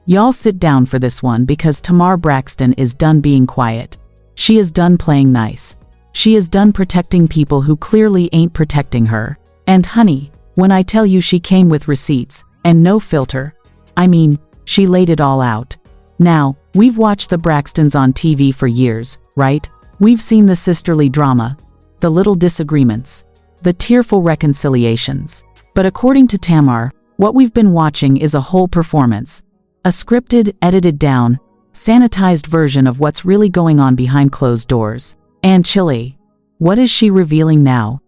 Y'all sit down for this one because Tamar Braxton is done being quiet. She is done playing nice. She is done protecting people who clearly ain't protecting her. And honey, when I tell you she came with receipts, and no filter, I mean, she laid it all out. Now, we've watched the Braxtons on TV for years, right? We've seen the sisterly drama, the little disagreements, the tearful reconciliations. But according to Tamar, what we've been watching is a whole performance. A scripted, edited down, sanitized version of what's really going on behind closed doors. And chilly. What is she revealing now?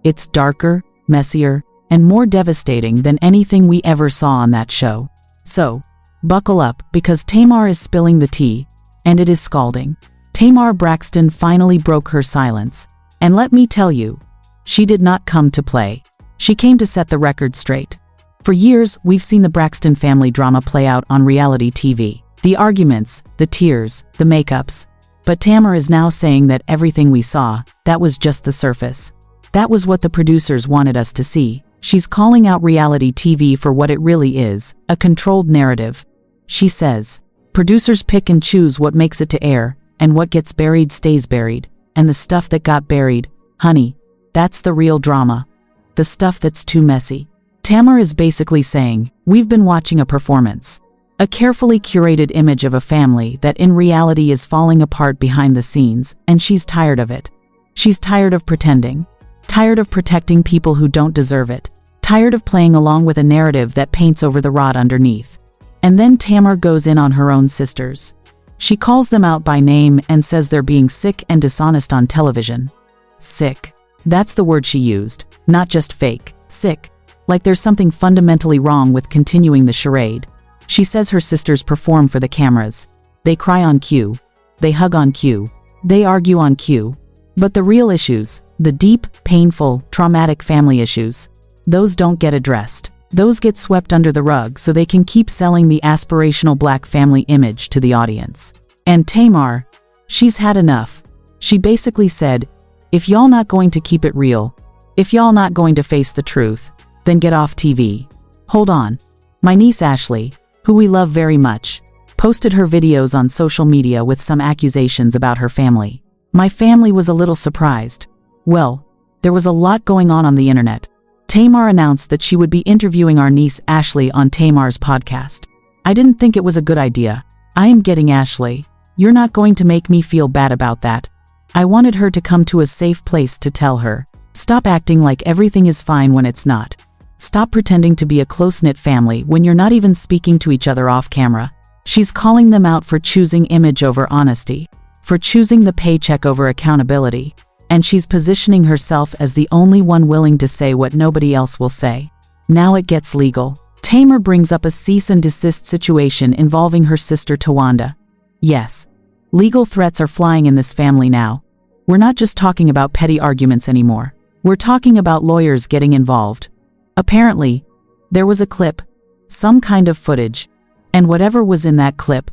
It's darker, messier, and more devastating than anything we ever saw on that show. So, buckle up, because Tamar is spilling the tea, and it is scalding. Tamar Braxton finally broke her silence. And let me tell you, she did not come to play. She came to set the record straight. For years, we've seen the Braxton family drama play out on reality TV. The arguments, the tears, the makeups. But Tamar is now saying that everything we saw, that was just the surface. That was what the producers wanted us to see. She's calling out reality TV for what it really is, a controlled narrative. She says, producers pick and choose what makes it to air, and what gets buried stays buried. And the stuff that got buried, honey, that's the real drama. The stuff that's too messy. Tamar is basically saying, we've been watching a performance. A carefully curated image of a family that in reality is falling apart behind the scenes, and she's tired of it. She's tired of pretending. Tired of protecting people who don't deserve it. Tired of playing along with a narrative that paints over the rot underneath. And then Tamar goes in on her own sisters. She calls them out by name and says they're being sick and dishonest on television. Sick. That's the word she used, not just fake. Sick. Like there's something fundamentally wrong with continuing the charade. She says her sisters perform for the cameras. They cry on cue. They hug on cue. They argue on cue. But the real issues, the deep, painful, traumatic family issues, those don't get addressed. Those get swept under the rug so they can keep selling the aspirational black family image to the audience. And Tamar, she's had enough. She basically said, if y'all not going to keep it real, if y'all not going to face the truth, then get off TV. Hold on. My niece Ashley, who we love very much, posted her videos on social media with some accusations about her family. My family was a little surprised. Well, there was a lot going on the internet. Tamar announced that she would be interviewing our niece Ashley on Tamar's podcast. I didn't think it was a good idea. I am getting Ashley. You're not going to make me feel bad about that. I wanted her to come to a safe place to tell her. Stop acting like everything is fine when it's not. Stop pretending to be a close-knit family when you're not even speaking to each other off camera. She's calling them out for choosing image over honesty, for choosing the paycheck over accountability, and she's positioning herself as the only one willing to say what nobody else will say. Now it gets legal. Tamar brings up a cease and desist situation involving her sister Towanda. Yes, legal threats are flying in this family now. We're not just talking about petty arguments anymore. We're talking about lawyers getting involved. Apparently, there was a clip, some kind of footage, and whatever was in that clip,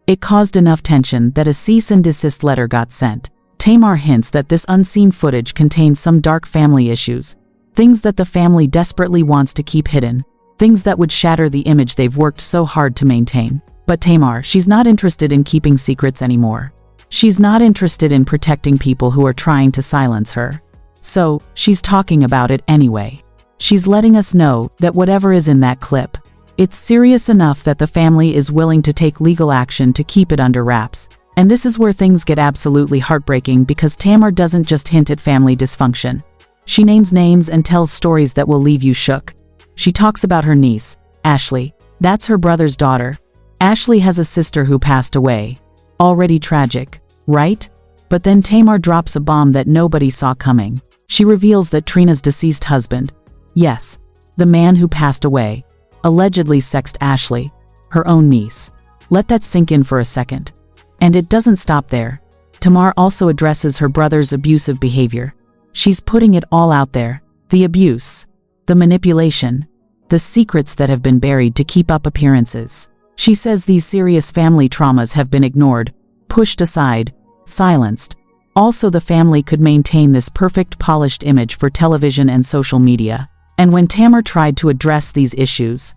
it caused enough tension that a cease and desist letter got sent. Tamar hints that this unseen footage contains some dark family issues, things that the family desperately wants to keep hidden, things that would shatter the image they've worked so hard to maintain. But Tamar, she's not interested in keeping secrets anymore. She's not interested in protecting people who are trying to silence her. So, she's talking about it anyway. She's letting us know that whatever is in that clip, it's serious enough that the family is willing to take legal action to keep it under wraps. And this is where things get absolutely heartbreaking because Tamar doesn't just hint at family dysfunction. She names names and tells stories that will leave you shook. She talks about her niece, Ashley. That's her brother's daughter. Ashley has a sister who passed away. Already tragic, right? But then Tamar drops a bomb that nobody saw coming. She reveals that Trina's deceased husband, yes, the man who passed away, allegedly sexed Ashley, her own niece. Let that sink in for a second. And it doesn't stop there. Tamar also addresses her brother's abusive behavior. She's putting it all out there. The abuse, the manipulation, the secrets that have been buried to keep up appearances. She says these serious family traumas have been ignored, pushed aside, silenced. Also, the family could maintain this perfect polished image for television and social media. And when Tamar tried to address these issues,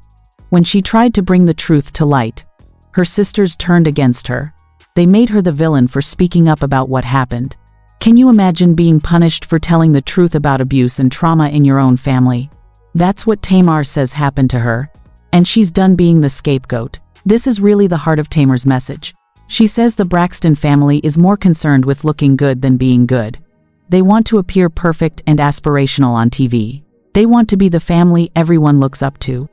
when she tried to bring the truth to light, Her sisters turned against her. They made her the villain for speaking up about what happened. Can you imagine being punished for telling the truth about abuse and trauma in your own family? That's what Tamar says happened to her. And she's done being the scapegoat. This is really the heart of Tamar's message. She says the Braxton family is more concerned with looking good than being good. They want to appear perfect and aspirational on TV. They want to be the family everyone looks up to.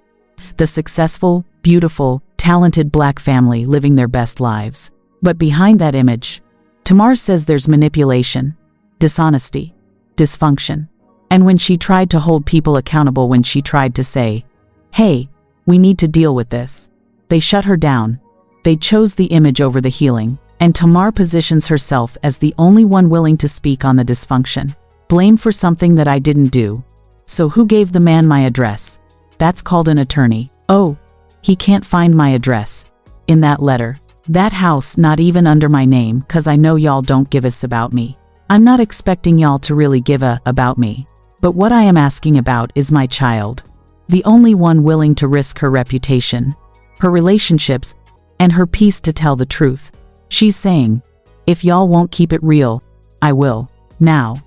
The successful, beautiful, talented Black family living their best lives. But behind that image, Tamar says there's manipulation, dishonesty, dysfunction. And when she tried to hold people accountable, when she tried to say, hey, we need to deal with this, they shut her down. They chose the image over the healing, and Tamar positions herself as the only one willing to speak on the dysfunction. Blame for something that I didn't do. So who gave the man my address? That's called an attorney. Oh, he can't find my address. In that letter. That house not even under my name, 'cause I know y'all don't give a about me. I'm not expecting y'all to really give a about me. But what I am asking about is my child. The only one willing to risk her reputation, her relationships, and her peace to tell the truth. She's saying, if y'all won't keep it real, I will. Now,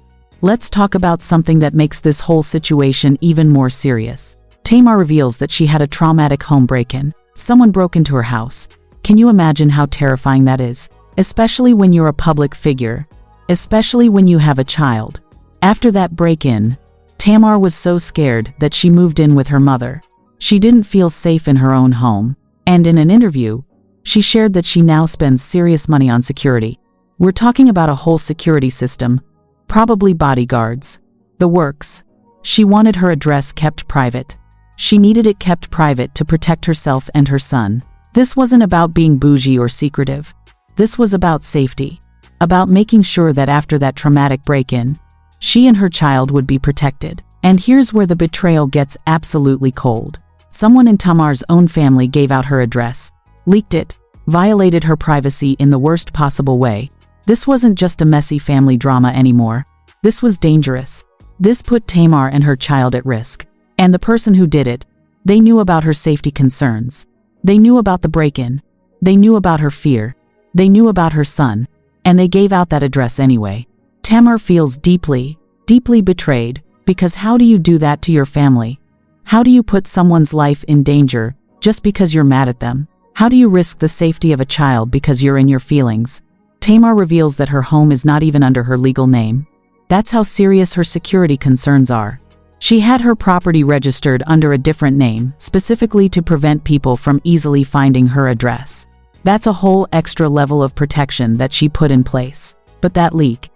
let's talk about something that makes this whole situation even more serious. Tamar reveals that she had a traumatic home break-in. Someone broke into her house. Can you imagine how terrifying that is? Especially when you're a public figure. Especially when you have a child. After that break-in, Tamar was so scared that she moved in with her mother. She didn't feel safe in her own home. And in an interview, she shared that she now spends serious money on security. We're talking about a whole security system, probably bodyguards, the works. She wanted her address kept private. She needed it kept private to protect herself and her son. This wasn't about being bougie or secretive. This was about safety. About making sure that after that traumatic break-in, she and her child would be protected. And here's where the betrayal gets absolutely cold. Someone in Tamar's own family gave out her address, leaked it, violated her privacy in the worst possible way. This wasn't just a messy family drama anymore. This was dangerous. This put Tamar and her child at risk. And the person who did it, they knew about her safety concerns. They knew about the break-in. They knew about her fear. They knew about her son. And they gave out that address anyway. Tamar feels deeply, deeply betrayed, because how do you do that to your family? How do you put someone's life in danger just because you're mad at them? How do you risk the safety of a child because you're in your feelings? Tamar reveals that her home is not even under her legal name. That's how serious her security concerns are. She had her property registered under a different name, specifically to prevent people from easily finding her address. That's a whole extra level of protection that she put in place. But that leak,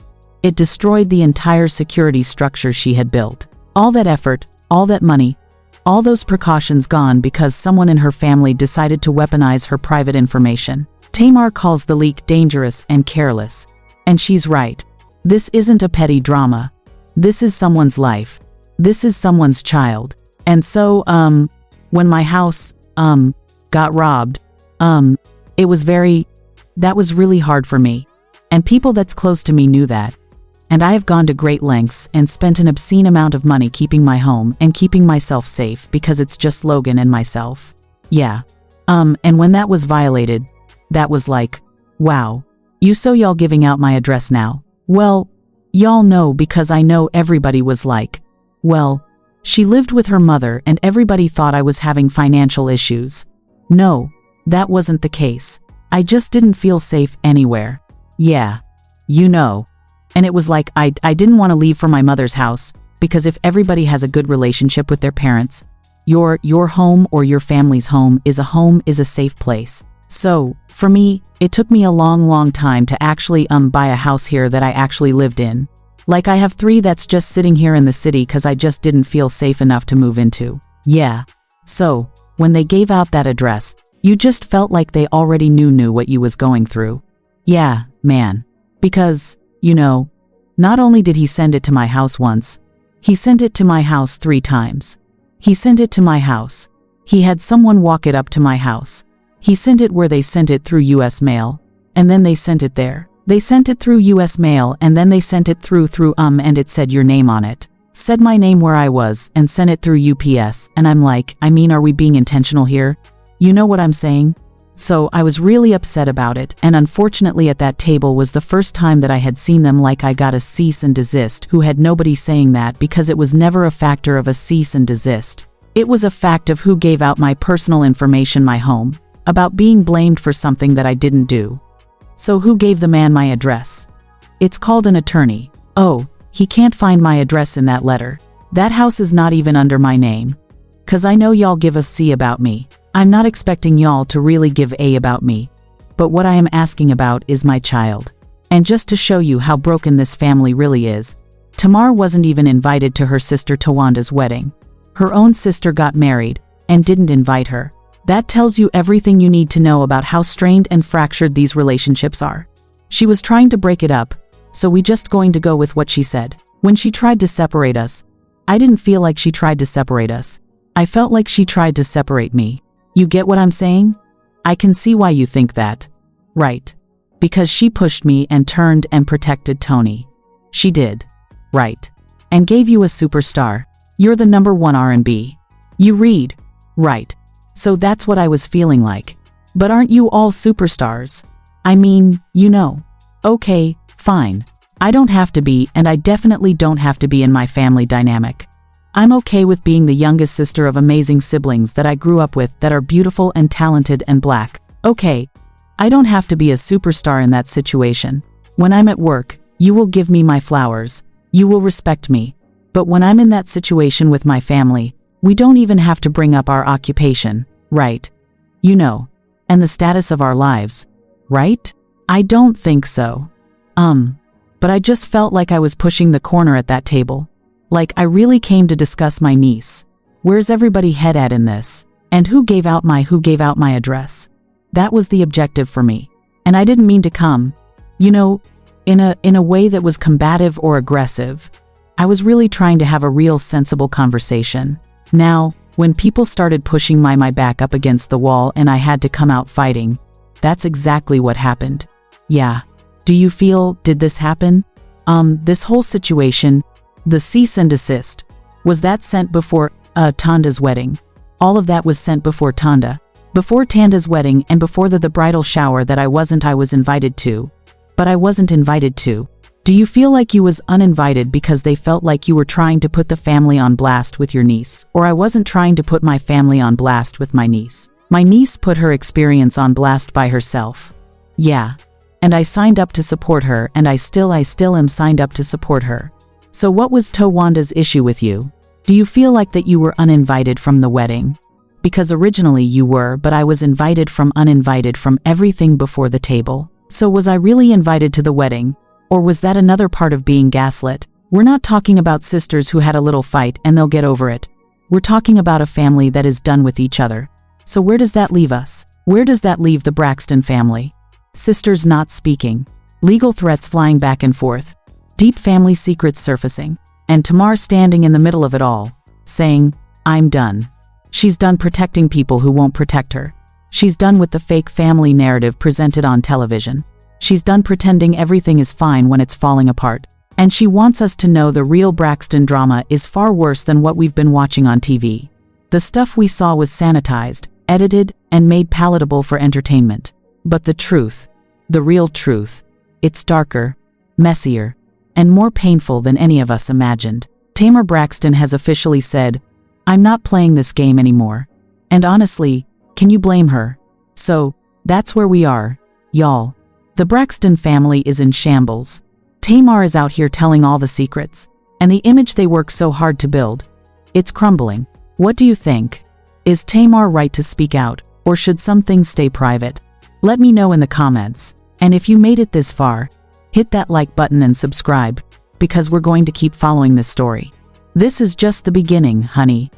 it destroyed the entire security structure she had built. All that effort, all that money, all those precautions gone because someone in her family decided to weaponize her private information. Tamar calls the leak dangerous and careless. And she's right. This isn't a petty drama. This is someone's life. This is someone's child. And so, when my house, got robbed, that was really hard for me. And people that's close to me knew that. And I have gone to great lengths and spent an obscene amount of money keeping my home and keeping myself safe because it's just Logan and myself. Yeah. And when that was violated, that was like, wow. Y'all giving out my address now? Well, y'all know because I know everybody was like, well, she lived with her mother and everybody thought I was having financial issues. No, that wasn't the case. I just didn't feel safe anywhere. Yeah. You know. And it was like I didn't want to leave for my mother's house, because if everybody has a good relationship with their parents, your home or your family's home is a safe place. So, for me, it took me a long time to actually buy a house here that I actually lived in. Like I have 3 that's just sitting here in the city because I just didn't feel safe enough to move into. Yeah. So, when they gave out that address, you just felt like they already knew what you was going through. Yeah, man. Because, not only did he send it to my house once, he sent it to my house 3 times. He sent it to my house. He had someone walk it up to my house. He sent it where they sent it through US mail, and then they sent it there. They sent it through US mail and then they sent it through and it said your name on it. Said my name where I was and sent it through UPS, and I'm like, are we being intentional here? You know what I'm saying? So I was really upset about it, and unfortunately at that table was the first time that I had seen them like I got a cease and desist, who had nobody saying that, because it was never a factor of a cease and desist. It was a fact of who gave out my personal information, my home, about being blamed for something that I didn't do. So who gave the man my address? It's called an attorney. Oh, he can't find my address in that letter. That house is not even under my name. 'Cause I know y'all give a C about me. I'm not expecting y'all to really give A about me. But what I am asking about is my child. And just to show you how broken this family really is, Tamar wasn't even invited to her sister Towanda's wedding. Her own sister got married and didn't invite her. That tells you everything you need to know about how strained and fractured these relationships are. She was trying to break it up, so we just going to go with what she said. When she tried to separate us, I didn't feel like she tried to separate us. I felt like she tried to separate me. You get what I'm saying? I can see why you think that. Right. Because she pushed me and turned and protected Tony. She did. Right. And gave you a superstar. You're the #1 R&B. You read. Right. So that's what I was feeling like. But aren't you all superstars? I mean, you know. Okay, fine. I don't have to be, and I definitely don't have to be in my family dynamic. I'm okay with being the youngest sister of amazing siblings that I grew up with that are beautiful and talented and black. Okay. I don't have to be a superstar in that situation. When I'm at work, you will give me my flowers. You will respect me. But when I'm in that situation with my family, we don't even have to bring up our occupation, right? You know, and the status of our lives, right? I don't think so. But I just felt like I was pushing the corner at that table. Like I really came to discuss my niece. Where's everybody head at in this? And who gave out my address? That was the objective for me. And I didn't mean to come, you know, in a way that was combative or aggressive. I was really trying to have a real sensible conversation. Now, when people started pushing my back up against the wall and I had to come out fighting, that's exactly what happened. Yeah. Do you feel, did this happen? This whole situation, the cease and desist, was that sent before Tanda's wedding? All of that was sent before Tanda's wedding, and before the bridal shower that I was invited to. But I wasn't invited to. Do you feel like you was uninvited because they felt like you were trying to put the family on blast with your niece? Or I wasn't trying to put my family on blast with my niece. My niece put her experience on blast by herself. Yeah. And I signed up to support her, and I still am signed up to support her. So what was Towanda's issue with you? Do you feel like that you were uninvited from the wedding? Because originally you were, but I was uninvited from everything before the table. So was I really invited to the wedding? Or was that another part of being gaslit? We're not talking about sisters who had a little fight and they'll get over it. We're talking about a family that is done with each other. So where does that leave us? Where does that leave the Braxton family? Sisters not speaking. Legal threats flying back and forth. Deep family secrets surfacing. And Tamar standing in the middle of it all, saying, I'm done. She's done protecting people who won't protect her. She's done with the fake family narrative presented on television. She's done pretending everything is fine when it's falling apart. And she wants us to know the real Braxton drama is far worse than what we've been watching on TV. The stuff we saw was sanitized, edited, and made palatable for entertainment. But the truth, the real truth, it's darker, messier, and more painful than any of us imagined. Tamar Braxton has officially said, I'm not playing this game anymore. And honestly, can you blame her? So, that's where we are, y'all. The Braxton family is in shambles. Tamar is out here telling all the secrets, and the image they work so hard to build, it's crumbling. What do you think? Is Tamar right to speak out, or should some things stay private? Let me know in the comments, and if you made it this far, hit that like button and subscribe, because we're going to keep following this story. This is just the beginning, honey.